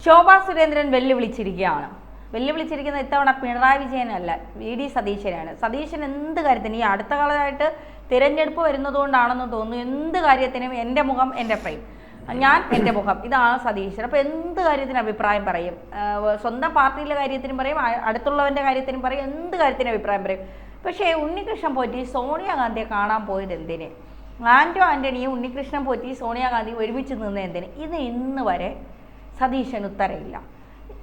ശോഭാ സുരേന്ദ്രൻ വെല്ലുവിളിച്ചിരിക്കുന്ന ഇത്തവണ പിണറായി വിജയനല്ല, വി.ഡി. സതീശനാണ്. സതീശൻ എന്ത് കാര്യത്തിന് ഈ അടുത്ത കാലമായിട്ട് തിരഞ്ഞെടുപ്പ് വരുന്നതുകൊണ്ടാണെന്ന് തോന്നുന്നു, എന്ത് കാര്യത്തിനും എൻ്റെ മുഖം എൻ്റെ ഫ്രെയിം, ഞാൻ എൻ്റെ മുഖം, ഇതാണ് സതീശൻ. അപ്പോൾ എന്ത് കാര്യത്തിന് അഭിപ്രായം പറയും, സ്വന്തം പാർട്ടിയിലെ കാര്യത്തിനും പറയും, അടുത്തുള്ളവൻ്റെ കാര്യത്തിനും പറയും, എന്ത് കാര്യത്തിന് അഭിപ്രായം പറയും. പക്ഷേ ഉണ്ണികൃഷ്ണൻ പോറ്റി സോണിയാഗാന്ധിയെ കാണാൻ പോയത് എന്തിന്? ആൻ്റണിയും ഉണ്ണികൃഷ്ണൻ പോറ്റി സോണിയാഗാന്ധി ഒരുമിച്ച് നിന്ന് എന്തിന്? ഇത് ഇന്ന് വരെ സതീശന് ഉത്തരമില്ല.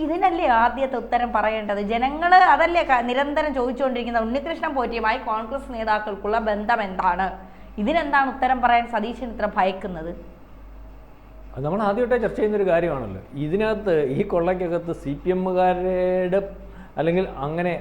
ഇതിനല്ലേ ആദ്യത്തെ ഉത്തരം പറയേണ്ടത്? ജനങ്ങൾ അതല്ലേ നിരന്തരം ചോദിച്ചുകൊണ്ടിരിക്കുന്നത്, ഉണ്ണികൃഷ്ണൻ പോറ്റിയുമായി കോൺഗ്രസ് നേതാക്കൾക്കുള്ള ബന്ധം എന്താണ്? ഇതിനെന്താണ് ഉത്തരം പറയാൻ സതീശൻ ഇത്ര ഭയക്കുന്നത്? നമ്മൾ ആദ്യമായിട്ട് ചർച്ച ചെയ്യുന്നൊരു കാര്യമാണല്ലോ. ഇതിനകത്ത് ഈ കൊള്ളയ്ക്കകത്ത് CPM-കാരുടെ അല്ലെങ്കിൽ അങ്ങനെ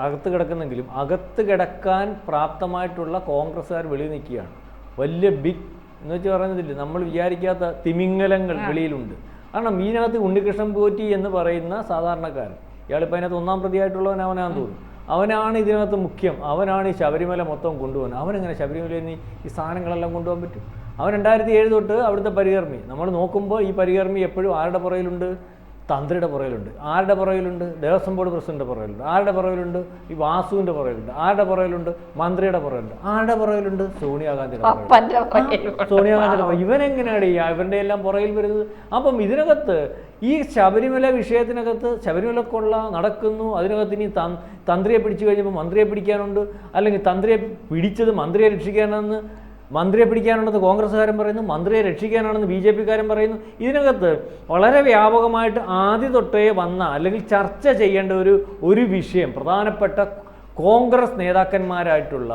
അകത്ത് കിടക്കുന്നെങ്കിലും അകത്ത് കിടക്കാൻ പ്രാപ്തമായിട്ടുള്ള കോൺഗ്രസ്സുകാർ വെളിയിൽ നിൽക്കുകയാണ്. വലിയ ബിഗ് എന്ന് വെച്ച് പറയുന്നതില്ല, നമ്മൾ വിചാരിക്കാത്ത തിമിംഗലങ്ങൾ വെളിയിലുണ്ട്. കാരണം ഇതിനകത്ത് ഉണ്ണികൃഷ്ണൻ പോറ്റി എന്ന് പറയുന്ന സാധാരണക്കാരൻ, ഇയാളിപ്പോൾ അതിനകത്ത് ഒന്നാം പ്രതിയായിട്ടുള്ളവൻ അവനാന്ന് തോന്നുന്നു, അവനാണ് ഇതിനകത്ത് മുഖ്യം. അവനാണ് ഈ ശബരിമല മൊത്തം കൊണ്ടുപോകുന്നത്. അവനെങ്ങനെ ശബരിമലയിൽ നിന്ന് ഈ സാധനങ്ങളെല്ലാം കൊണ്ടുപോകാൻ പറ്റും? അവൻ 2007 തൊട്ട് അവിടുത്തെ പരികർമ്മി. നമ്മൾ നോക്കുമ്പോൾ ഈ പരികർമ്മി എപ്പോഴും ആരുടെ പുറയിലുണ്ട്? തന്ത്രിയുടെ പുറയിലുണ്ട്. ആരുടെ പുറയിലുണ്ട്? ദേവസ്വം ബോർഡ് പ്രസിഡന്റ് പുറയിലുണ്ട്. ആരുടെ പുറയിലുണ്ട്? ഈ വാസുവിൻ്റെ പുറയിലുണ്ട്. ആരുടെ പുറയിലുണ്ട്? മന്ത്രിയുടെ പുറയിലുണ്ട്. ആരുടെ പുറയിലുണ്ട്? സോണിയാഗാന്ധിയുടെ പുറയിലുണ്ട്. ഇവനെങ്ങനെയാണ് ഇവരുടെ എല്ലാം പുറയിൽ വരുന്നത്? അപ്പം ഇതിനകത്ത് ഈ ശബരിമല വിഷയത്തിനകത്ത് ശബരിമലക്കൊള്ള നടക്കുന്നു. അതിനകത്ത് ഇനി തന്ത്രിയെ പിടിച്ചു കഴിഞ്ഞപ്പോൾ മന്ത്രിയെ പിടിക്കാനുണ്ട്, അല്ലെങ്കിൽ തന്ത്രിയെ പിടിച്ചത് മന്ത്രിയെ രക്ഷിക്കാനാണെന്ന് മന്ത്രിയെ പിടിക്കാനുള്ളത് കോൺഗ്രസ്സുകാരൻ പറയുന്നു, മന്ത്രിയെ രക്ഷിക്കാനാണെന്ന് BJP-കാരൻ പറയുന്നു. ഇതിനകത്ത് വളരെ വ്യാപകമായിട്ട് ആദ്യം തൊട്ടേ വന്ന അല്ലെങ്കിൽ ചർച്ച ചെയ്യേണ്ട ഒരു വിഷയം പ്രധാനപ്പെട്ട കോൺഗ്രസ് നേതാക്കന്മാരായിട്ടുള്ള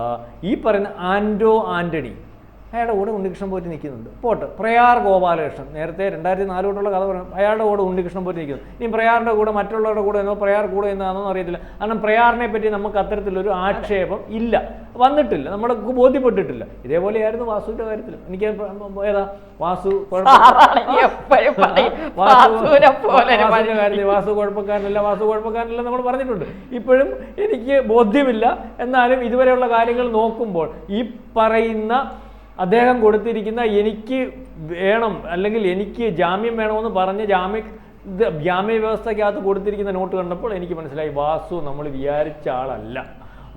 ഈ പറയുന്ന ആൻ്റണി, അയാളുടെ കൂടെ ഉണ്ണികൃഷ്ണൻ പോറ്റി നിൽക്കുന്നുണ്ട്. പോട്ട് പ്രയാർ ഗോപാലകൃഷ്ണൻ, നേരത്തെ 2004 തൊട്ടുള്ള കഥ പറഞ്ഞു, അയാളുടെ കൂടെ ഉണ്ണികൃഷ്ണൻ പോറ്റി നിൽക്കുന്നു. ഇനി പ്രയാറിൻ്റെ കൂടെ മറ്റുള്ളവരുടെ കൂടെ എന്നോ പ്രയാർ കൂടെ എന്നാണോ അറിയത്തില്ല. കാരണം പ്രയാറിനെ പറ്റി നമുക്ക് അത്തരത്തിലൊരു ആക്ഷേപം ഇല്ല, വന്നിട്ടില്ല, നമ്മൾക്ക് ബോധ്യപ്പെട്ടിട്ടില്ല. ഇതേപോലെയായിരുന്നു വാസുവിൻ്റെ കാര്യത്തിൽ. എനിക്ക് ഏതാ വാസു വാസു കുഴപ്പക്കാരനല്ല നമ്മൾ പറഞ്ഞിട്ടുണ്ട്. ഇപ്പോഴും എനിക്ക് ബോധ്യമില്ല. എന്നാലും ഇതുവരെയുള്ള കാര്യങ്ങൾ നോക്കുമ്പോൾ ഈ പറയുന്ന അദ്ദേഹം കൊടുത്തിരിക്കുന്ന എനിക്ക് വേണം അല്ലെങ്കിൽ എനിക്ക് ജാമ്യം വേണമെന്ന് പറഞ്ഞ് ജാമ്യ വ്യവസ്ഥയ്ക്കകത്ത് കൊടുത്തിരിക്കുന്ന നോട്ട് കണ്ടപ്പോൾ എനിക്ക് മനസ്സിലായി, വാസു നമ്മൾ വിചാരിച്ച ആളല്ല.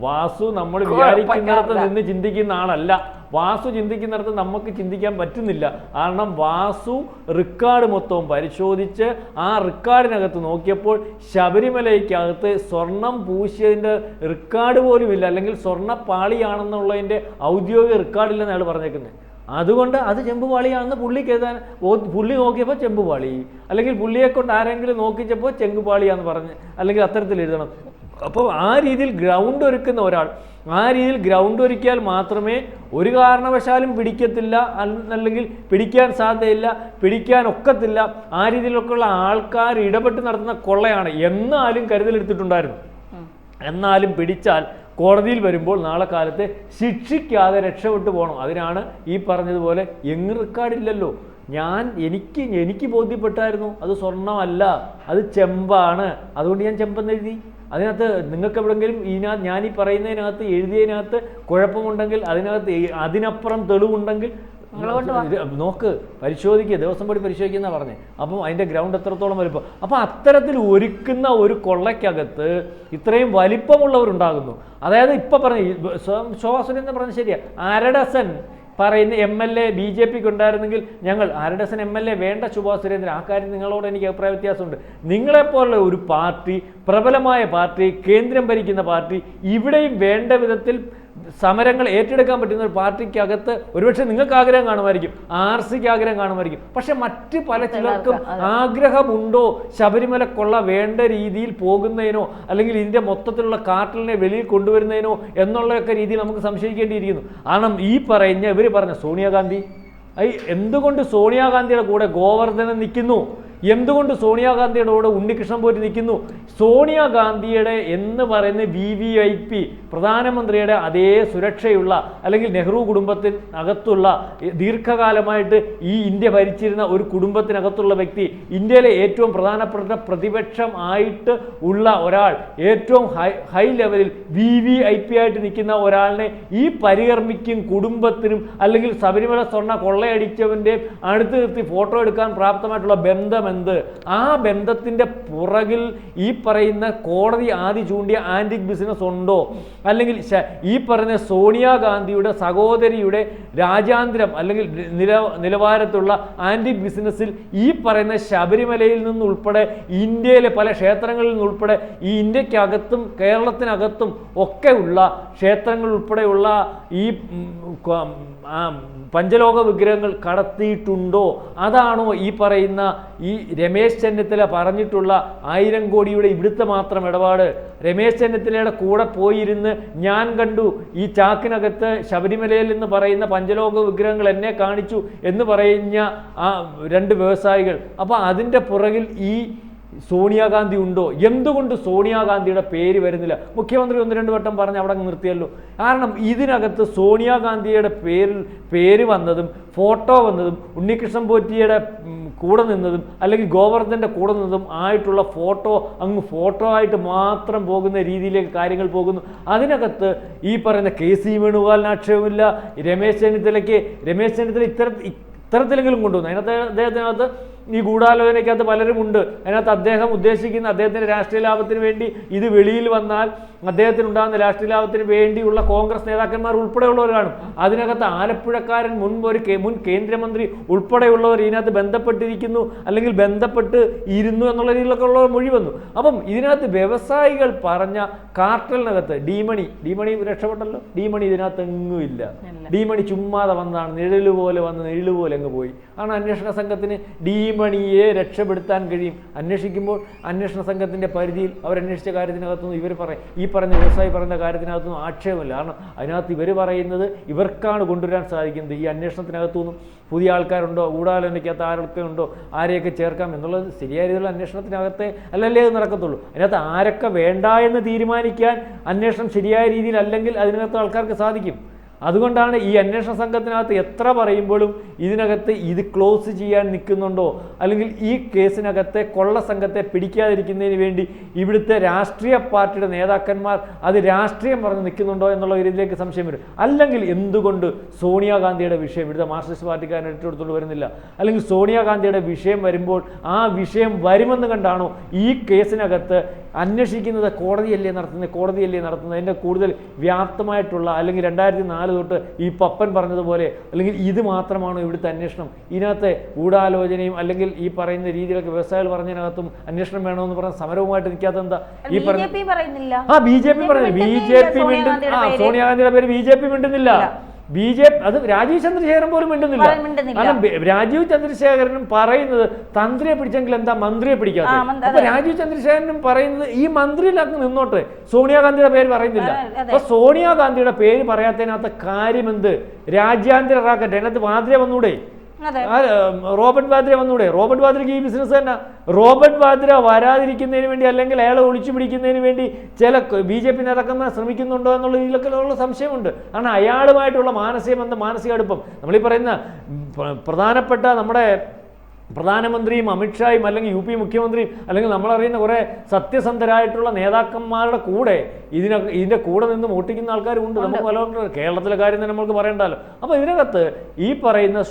വാസു നമ്മൾ വിചാരിക്കുന്നിടത്ത് നിന്ന് ചിന്തിക്കുന്ന ആളല്ല. വാസു ചിന്തിക്കുന്നിടത്ത് നമുക്ക് ചിന്തിക്കാൻ പറ്റുന്നില്ല. കാരണം വാസു റെക്കോർഡ് മൊത്തവും പരിശോധിച്ച് ആ റെക്കോർഡിനകത്ത് നോക്കിയപ്പോൾ ശബരിമലയ്ക്കകത്ത് സ്വർണം പൂശിയതിൻ്റെ റെക്കോർഡ് പോലും ഇല്ല, അല്ലെങ്കിൽ സ്വർണ്ണപ്പാളിയാണെന്നുള്ളതിൻ്റെ ഔദ്യോഗിക റെക്കോർഡില്ലെന്ന് അയാൾ പറഞ്ഞേക്കുന്നത്. അതുകൊണ്ട് അത് ചെമ്പുപാളിയാണെന്ന് പുള്ളിക്ക് എഴുതാൻ പുള്ളി നോക്കിയപ്പോൾ ചെമ്പുപാളി, അല്ലെങ്കിൽ പുള്ളിയെക്കൊണ്ട് ആരെങ്കിലും നോക്കിച്ചപ്പോൾ ചെമ്പുപാളിയാന്ന് പറഞ്ഞ് അല്ലെങ്കിൽ അത്തരത്തിൽ എഴുതണം. അപ്പോൾ ആ രീതിയിൽ ഗ്രൗണ്ട് ഒരുക്കുന്ന ഒരാൾ, ആ രീതിയിൽ ഗ്രൗണ്ട് ഒരുക്കിയാൽ മാത്രമേ ഒരു കാരണവശാലും പിടിക്കത്തില്ല, അല്ലെങ്കിൽ പിടിക്കാൻ സാധ്യതയില്ല, പിടിക്കാൻ ഒക്കത്തില്ല. ആ രീതിയിലൊക്കെയുള്ള ആൾക്കാർ ഇടപെട്ട് നടത്തുന്ന കൊള്ളയാണ്. എന്നാലും കരുതലെടുത്തിട്ടുണ്ടായിരുന്നു. എന്നാലും പിടിച്ചാൽ കോടതിയിൽ വരുമ്പോൾ നാളെ കാലത്ത് ശിക്ഷിക്കാതെ രക്ഷപ്പെട്ടു പോകണം. അതിനാണ് ഈ പറഞ്ഞതുപോലെ റെക്കോർഡില്ലല്ലോ. എനിക്ക് ബോധ്യപ്പെട്ടായിരുന്നു അത് സ്വർണ്ണമല്ല, അത് ചെമ്പാണ്, അതുകൊണ്ട് ഞാൻ ചെമ്പെന്ന് എഴുതി. അതിനകത്ത് നിങ്ങൾക്ക് എവിടെയെങ്കിലും ഞാൻ ഈ പറയുന്നതിനകത്ത് എഴുതിയതിനകത്ത് കുഴപ്പമുണ്ടെങ്കിൽ, അതിനപ്പുറം തെളിവുണ്ടെങ്കിൽ നോക്ക്, പരിശോധിക്കുക, ദേവസ്വം ബോർഡ് പരിശോധിക്കുന്ന പറഞ്ഞേ. അപ്പം അതിൻ്റെ ഗ്രൗണ്ട് എത്രത്തോളം വലിപ്പം. അപ്പം അത്തരത്തിൽ ഒരുക്കുന്ന ഒരു കൊള്ളയ്ക്കകത്ത് ഇത്രയും വലിപ്പമുള്ളവരുണ്ടാകുന്നു. അതായത് ഇപ്പം പറഞ്ഞ ശോഭാ സുരേന്ദ്രൻ പറഞ്ഞ ശരിയാ, അരഡസൻ പറയുന്ന MLA BJP-ക്ക് ഉണ്ടായിരുന്നെങ്കിൽ ഞങ്ങൾ അരഡസൻ MLA വേണ്ട ശോഭാ സുരേന്ദ്രൻ. ആ കാര്യം നിങ്ങളോട് എനിക്ക് അഭിപ്രായ വ്യത്യാസമുണ്ട്. നിങ്ങളെപ്പോലുള്ള ഒരു പാർട്ടി, പ്രബലമായ പാർട്ടി, കേന്ദ്രം ഭരിക്കുന്ന പാർട്ടി, ഇവിടെയും വേണ്ട വിധത്തിൽ സമരങ്ങൾ ഏറ്റെടുക്കാൻ പറ്റുന്ന ഒരു പാർട്ടിക്കകത്ത് ഒരുപക്ഷെ നിങ്ങൾക്ക് ആഗ്രഹം കാണുമായിരിക്കും, RC-ക്ക് ആഗ്രഹം കാണുമായിരിക്കും. പക്ഷെ മറ്റ് പല ചിലർക്കും ആഗ്രഹമുണ്ടോ ശബരിമല കൊള്ള വേണ്ട രീതിയിൽ പോകുന്നതിനോ, അല്ലെങ്കിൽ ഇതിൻ്റെ മൊത്തത്തിലുള്ള കാർട്ടലിനെ വെളിയിൽ കൊണ്ടുവരുന്നതിനോ എന്നുള്ളതൊക്കെ രീതിയിൽ നമുക്ക് സംശയിക്കേണ്ടിയിരിക്കുന്നു. കാരണം ഈ ഇവർ പറഞ്ഞ സോണിയാഗാന്ധി, എന്തുകൊണ്ട് സോണിയാഗാന്ധിയുടെ കൂടെ ഗോവർദ്ധനൻ നിൽക്കുന്നു? എന്തുകൊണ്ട് സോണിയാഗാന്ധിയുടെ കൂടെ ഉണ്ണികൃഷ്ണൻ പോറ്റി നിൽക്കുന്നു? സോണിയാഗാന്ധിയുടെ എന്ന് പറയുന്ന VVIP പ്രധാനമന്ത്രിയുടെ അതേ സുരക്ഷയുള്ള, അല്ലെങ്കിൽ നെഹ്റു കുടുംബത്തിനകത്തുള്ള ദീർഘകാലമായിട്ട് ഈ ഇന്ത്യ ഭരിച്ചിരുന്ന ഒരു കുടുംബത്തിനകത്തുള്ള വ്യക്തി, ഇന്ത്യയിലെ ഏറ്റവും പ്രധാനപ്പെട്ട പ്രതിപക്ഷം ആയിട്ട് ഉള്ള ഒരാൾ, ഏറ്റവും ഹൈ ലെവലിൽ VVIP ആയിട്ട് നിൽക്കുന്ന ഒരാളിനെ ഈ പരികർമ്മിക്കും കുടുംബത്തിനും അല്ലെങ്കിൽ ശബരിമല സ്വർണ്ണ കൊള്ളയടിച്ചവൻ്റെ അടുത്ത് നിർത്തി ഫോട്ടോ എടുക്കാൻ പ്രാപ്തമായിട്ടുള്ള ബന്ധം ബന്ധമെന്ത്? ആ ബന്ധത്തിൻ്റെ പുറകിൽ ഈ പറയുന്ന കോടതി ആദ്യം ചൂണ്ടിയ ആൻറ്റിക് ബിസിനസ് ഉണ്ടോ? അല്ലെങ്കിൽ ഈ പറയുന്ന സോണിയാഗാന്ധിയുടെ സഹോദരിയുടെ രാജ്യാന്തരം അല്ലെങ്കിൽ നിലവാരത്തുള്ള ആൻറ്റിക് ബിസിനസ്സിൽ ഈ പറയുന്ന ശബരിമലയിൽ നിന്നുൾപ്പെടെ ഇന്ത്യയിലെ പല ക്ഷേത്രങ്ങളിൽ നിന്നുൾപ്പെടെ ഈ ഇന്ത്യക്കകത്തും കേരളത്തിനകത്തും ഒക്കെ ഉള്ള ക്ഷേത്രങ്ങൾ ഉൾപ്പെടെയുള്ള ഈ പഞ്ചലോക വിഗ്രഹങ്ങൾ കടത്തിയിട്ടുണ്ടോ? അതാണോ ഈ പറയുന്ന ഈ രമേശ് ചെന്നിത്തല പറഞ്ഞിട്ടുള്ള 1000 കോടിയുടെ ഇവിടുത്തെ മാത്രം ഇടപാട്? രമേശ് ചെന്നിത്തലയുടെ കൂടെ പോയിരുന്ന് ഞാൻ കണ്ടു ഈ ചാക്കിനകത്ത് ശബരിമലയിൽ എന്ന് പറയുന്ന പഞ്ചലോക വിഗ്രഹങ്ങൾ എന്നെ കാണിച്ചു എന്ന് പറയുന്ന ആ 2 വ്യവസായികൾ. അപ്പോൾ അതിൻ്റെ പുറകിൽ ഈ സോണിയാഗാന്ധി ഉണ്ടോ? എന്തുകൊണ്ട് സോണിയാഗാന്ധിയുടെ പേര് വരുന്നില്ല? മുഖ്യമന്ത്രി 1-2 വട്ടം പറഞ്ഞ് അവിടെ നിർത്തിയല്ലോ. കാരണം ഇതിനകത്ത് സോണിയാഗാന്ധിയുടെ പേര് വന്നതും ഫോട്ടോ വന്നതും ഉണ്ണികൃഷ്ണൻ പോറ്റിയുടെ കൂടെ നിന്നതും അല്ലെങ്കിൽ ഗോവർദ്ധൻ്റെ കൂടെ നിന്നതും ആയിട്ടുള്ള ഫോട്ടോ അങ്ങ് ഫോട്ടോ ആയിട്ട് മാത്രം പോകുന്ന രീതിയിലേക്ക് കാര്യങ്ങൾ പോകുന്നു. അതിനകത്ത് ഈ പറയുന്ന KC വേണുഗോപാലിന് ആക്ഷേപമില്ല. രമേശ് ചെന്നിത്തല ഇത്തരത്തിലെങ്കിലും കൊണ്ടുവന്നു. അദ്ദേഹത്തിനകത്ത് ഈ ഗൂഢാലോചനയ്ക്കകത്ത് പലരുമുണ്ട്. അതിനകത്ത് അദ്ദേഹം ഉദ്ദേശിക്കുന്ന അദ്ദേഹത്തിൻ്റെ രാഷ്ട്രീയ ലാഭത്തിന് വേണ്ടി ഇത് വെളിയിൽ വന്നാൽ അദ്ദേഹത്തിനുണ്ടാകുന്ന രാഷ്ട്രീയ ലാഭത്തിന് വേണ്ടിയുള്ള കോൺഗ്രസ് നേതാക്കന്മാർ ഉൾപ്പെടെയുള്ളവർ കാണും. അതിനകത്ത് ആലപ്പുഴക്കാരൻ മുൻ കേന്ദ്രമന്ത്രി ഉൾപ്പെടെയുള്ളവർ ഇതിനകത്ത് ബന്ധപ്പെട്ടിരിക്കുന്നു അല്ലെങ്കിൽ ബന്ധപ്പെട്ട് ഇരുന്നു എന്നുള്ള രീതിയിലൊക്കെ ഉള്ളവർ മൊഴി വന്നു. അപ്പം ഇതിനകത്ത് വ്യവസായികൾ പറഞ്ഞ കാർട്ടലിനകത്ത് ഡീമണി രക്ഷപ്പെട്ടല്ലോ. ഡീമണി ഇതിനകത്ത് എങ്ങുമില്ല. ഡീമണി ചുമ്മാതെ വന്നതാണ്, നിഴല് പോലെ വന്ന് നിഴല് പോലെ അങ്ങ് പോയി. ആണ് അന്വേഷണ സംഘത്തിന് ഡീമണിയെ രക്ഷപ്പെടുത്താൻ കഴിയും. അന്വേഷിക്കുമ്പോൾ അന്വേഷണ സംഘത്തിൻ്റെ പരിധിയിൽ അവരന്വേഷിച്ച കാര്യത്തിനകത്തുനിന്ന് ഇവർ ഈ പറഞ്ഞ വ്യവസായി പറയുന്ന കാര്യത്തിനകത്തൊന്നും ആക്ഷേപമില്ല. കാരണം അതിനകത്ത് ഇവർ പറയുന്നത് ഇവർക്കാണ് കൊണ്ടുവരാൻ സാധിക്കുന്നത്. ഈ അന്വേഷണത്തിനകത്തുനിന്നും പുതിയ ആൾക്കാരുണ്ടോ, ഗൂഢാലോചനയ്ക്കകത്ത് ആരൊക്കെ ഉണ്ടോ, ആരെയൊക്കെ ചേർക്കാം എന്നുള്ളത് ശരിയായ രീതിയിലുള്ള അന്വേഷണത്തിനകത്തെ അല്ലല്ലേ അത് നടക്കത്തുള്ളൂ. അതിനകത്ത് ആരൊക്കെ വേണ്ട എന്ന് തീരുമാനിക്കാൻ അന്വേഷണം ശരിയായ രീതിയിൽ അല്ലെങ്കിൽ അതിനകത്ത് ആൾക്കാർക്ക് സാധിക്കും. അതുകൊണ്ടാണ് ഈ അന്വേഷണ സംഘത്തിനകത്ത് എത്ര പറയുമ്പോഴും ഇതിനകത്ത് ഇത് ക്ലോസ് ചെയ്യാൻ നിൽക്കുന്നുണ്ടോ, അല്ലെങ്കിൽ ഈ കേസിനകത്തെ കൊള്ള സംഘത്തെ പിടിക്കാതിരിക്കുന്നതിന് വേണ്ടി ഇവിടുത്തെ രാഷ്ട്രീയ പാർട്ടിയുടെ നേതാക്കന്മാർ അത് രാഷ്ട്രീയം പറഞ്ഞ് നിൽക്കുന്നുണ്ടോ എന്നുള്ള ഒരു ഇതിലേക്ക് സംശയം വരും. അല്ലെങ്കിൽ എന്തുകൊണ്ട് സോണിയാഗാന്ധിയുടെ വിഷയം ഇവിടുത്തെ മാർക്സിസ്റ്റ് പാർട്ടിക്കാരൻ ഏറ്റെടുത്തുകൊണ്ട് വരുന്നില്ല? അല്ലെങ്കിൽ സോണിയാഗാന്ധിയുടെ വിഷയം വരുമ്പോൾ ആ വിഷയം വരുമെന്ന് കണ്ടാണോ ഈ കേസിനകത്ത് അന്വേഷിക്കുന്നത് കോടതിയല്ലേ നടത്തുന്നത്? അതിൻ്റെ കൂടുതൽ വ്യാപ്തമായിട്ടുള്ള അല്ലെങ്കിൽ 2004 തൊട്ട് ഈ പപ്പൻ പറഞ്ഞതുപോലെ അല്ലെങ്കിൽ ഇത് മാത്രമാണോ ഇവിടുത്തെ അന്വേഷണം? ഇതിനകത്തെ ഗൂഢാലോചനയും അല്ലെങ്കിൽ ഈ പറയുന്ന രീതിയിലൊക്കെ വ്യവസായികൾ പറഞ്ഞതിനകത്തും അന്വേഷണം വേണമെന്ന് പറഞ്ഞ സമരവുമായിട്ട് നിൽക്കാത്ത എന്താ? ഈ BJP പറയുന്നില്ല. സോണിയാഗാന്ധിയുടെ പേര് BJP മിണ്ടുന്നില്ല. അത് രാജീവ് ചന്ദ്രശേഖരൻ പോലും മിണ്ടുന്നില്ല. കാരണം രാജീവ് ചന്ദ്രശേഖരനും പറയുന്നത് തന്ത്രിയെ പിടിച്ചെങ്കിൽ എന്താ മന്ത്രിയെ പിടിക്കാത്ത? അപ്പൊ രാജീവ് ചന്ദ്രശേഖരനും പറയുന്നത് ഈ മന്ത്രിയിലൊക്കെ നിന്നോട്ടെ, സോണിയാഗാന്ധിയുടെ പേര് പറയുന്നില്ല. അപ്പൊ സോണിയാഗാന്ധിയുടെ പേര് പറയാത്തതിനകത്ത് കാര്യമെന്ത്? രാജ്യാന്തര റാക്കറ്റ്. അതിനകത്ത് വാദ്ര വന്നൂടെ, റോബർട്ട് വാദ്ര വന്നൂടെ? റോബർട്ട് വാദ്രയ്ക്ക് ഈ ബിസിനസ് തന്നെ. റോബർട്ട് വാദ്ര വരാതിരിക്കുന്നതിന് വേണ്ടി അല്ലെങ്കിൽ അയാളെ ഒളിച്ചു പിടിക്കുന്നതിന് വേണ്ടി ചില BJP നേതാക്കന്മാർ ശ്രമിക്കുന്നുണ്ടോ എന്നുള്ള രീതിയിലൊക്കെ ഉള്ള സംശയമുണ്ട്. കാരണം അയാളുമായിട്ടുള്ള മാനസിക അടുപ്പം നമ്മളീ പറയുന്ന പ്രധാനപ്പെട്ട നമ്മുടെ പ്രധാനമന്ത്രിയും അമിത്ഷായും അല്ലെങ്കിൽ UP മുഖ്യമന്ത്രിയും അല്ലെങ്കിൽ നമ്മളറിയുന്ന കുറേ സത്യസന്ധരായിട്ടുള്ള നേതാക്കന്മാരുടെ കൂടെ ഇതിൻ്റെ കൂടെ നിന്ന് ഓട്ടിക്കുന്ന ആൾക്കാരുമുണ്ട്. നമുക്ക് പലർക്കും കേരളത്തിലെ കാര്യം തന്നെ നമുക്ക് പറയണ്ടല്ലോ. അപ്പോൾ ഇതിനകത്ത് ഈ പറയുന്ന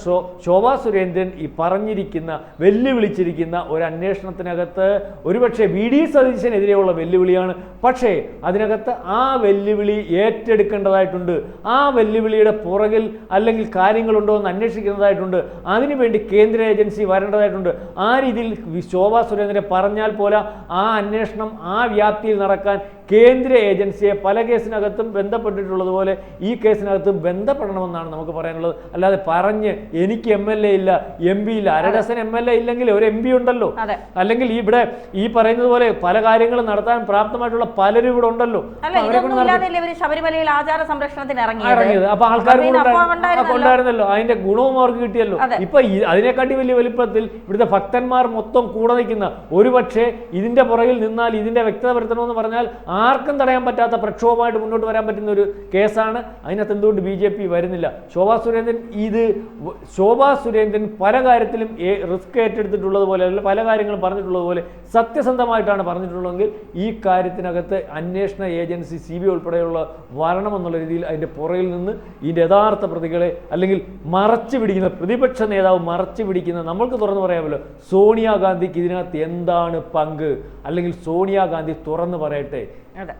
ശോഭാ സുരേന്ദ്രൻ ഈ പറഞ്ഞിരിക്കുന്ന വെല്ലുവിളിച്ചിരിക്കുന്ന ഒരു അന്വേഷണത്തിനകത്ത് ഒരുപക്ഷെ VD സതീശനെതിരെയുള്ള വെല്ലുവിളിയാണ്. പക്ഷേ അതിനകത്ത് ആ വെല്ലുവിളി ഏറ്റെടുക്കേണ്ടതായിട്ടുണ്ട്. ആ വെല്ലുവിളിയുടെ പുറകിൽ അല്ലെങ്കിൽ കാര്യങ്ങളുണ്ടോ എന്ന് അന്വേഷിക്കേണ്ടതായിട്ടുണ്ട്. അതിനുവേണ്ടി കേന്ദ്ര ഏജൻസി വരേണ്ടതായിട്ടുണ്ട്. ആ രീതിയിൽ ശോഭാ സുരേന്ദ്രനെ പറഞ്ഞാൽ പോലെ ആ അന്വേഷണം ആ വ്യാപ്തിയിൽ നടക്കാൻ കേന്ദ്ര ഏജൻസിയെ പല കേസിനകത്തും ബന്ധപ്പെട്ടിട്ടുള്ളതുപോലെ ഈ കേസിനകത്തും ബന്ധപ്പെടണമെന്നാണ് നമുക്ക് പറയാനുള്ളത്. അല്ലാതെ പറഞ്ഞ് എനിക്ക് MLA ഇല്ല, MP ഇല്ല, 1/2 MLA ഇല്ലെങ്കിൽ ഒരു MP ഉണ്ടല്ലോ, അല്ലെങ്കിൽ ഇവിടെ ഈ പറയുന്നത് പോലെ പല കാര്യങ്ങളും നടത്താൻ പ്രാപ്തമായിട്ടുള്ള പലരും ഇവിടെ ഉണ്ടല്ലോ. ശബരിമലയിൽ ആചാര സംരക്ഷണത്തിന് ഇറങ്ങിയത്. അപ്പൊ ആൾക്കാർ ഉണ്ടായിരുന്നല്ലോ, അതിന്റെ ഗുണവും അവർക്ക് കിട്ടിയല്ലോ. ഇപ്പൊ അതിനെക്കാട്ടി വലിയ വലിപ്പത്തിൽ ഇവിടുത്തെ ഭക്തന്മാർ മൊത്തം കൂടെ നിൽക്കുന്ന ഒരുപക്ഷെ ഇതിന്റെ പുറകിൽ നിന്നാൽ ഇതിന്റെ വ്യക്തത വരുത്തണമെന്ന് പറഞ്ഞാൽ ആർക്കും തടയാൻ പറ്റാത്ത പ്രക്ഷോഭമായിട്ട് മുന്നോട്ട് വരാൻ പറ്റുന്ന ഒരു കേസാണ്. അതിനകത്ത് എന്തുകൊണ്ട് BJP വരുന്നില്ല? ശോഭാ സുരേന്ദ്രൻ പല കാര്യത്തിലും റിസ്ക് ഏറ്റെടുത്തിട്ടുള്ളതുപോലെ അല്ല പല കാര്യങ്ങളും പറഞ്ഞിട്ടുള്ളതുപോലെ സത്യസന്ധമായിട്ടാണ് പറഞ്ഞിട്ടുള്ളതെങ്കിൽ ഈ കാര്യത്തിനകത്ത് അന്വേഷണ ഏജൻസി CBI ഉൾപ്പെടെയുള്ള വരണമെന്നുള്ള രീതിയിൽ അതിൻ്റെ പുറകിൽ നിന്ന് ഇതിൻ്റെ യഥാർത്ഥ പ്രതികളെ അല്ലെങ്കിൽ മറച്ചു പിടിക്കുന്ന പ്രതിപക്ഷ നേതാവ് മറച്ചു പിടിക്കുന്ന, നമ്മൾക്ക് തുറന്നു പറയാമല്ലോ, സോണിയാഗാന്ധിക്ക് ഇതിനകത്ത് എന്താണ് പങ്ക്, അല്ലെങ്കിൽ സോണിയാഗാന്ധി തുറന്നു പറയട്ടെ. അതെ.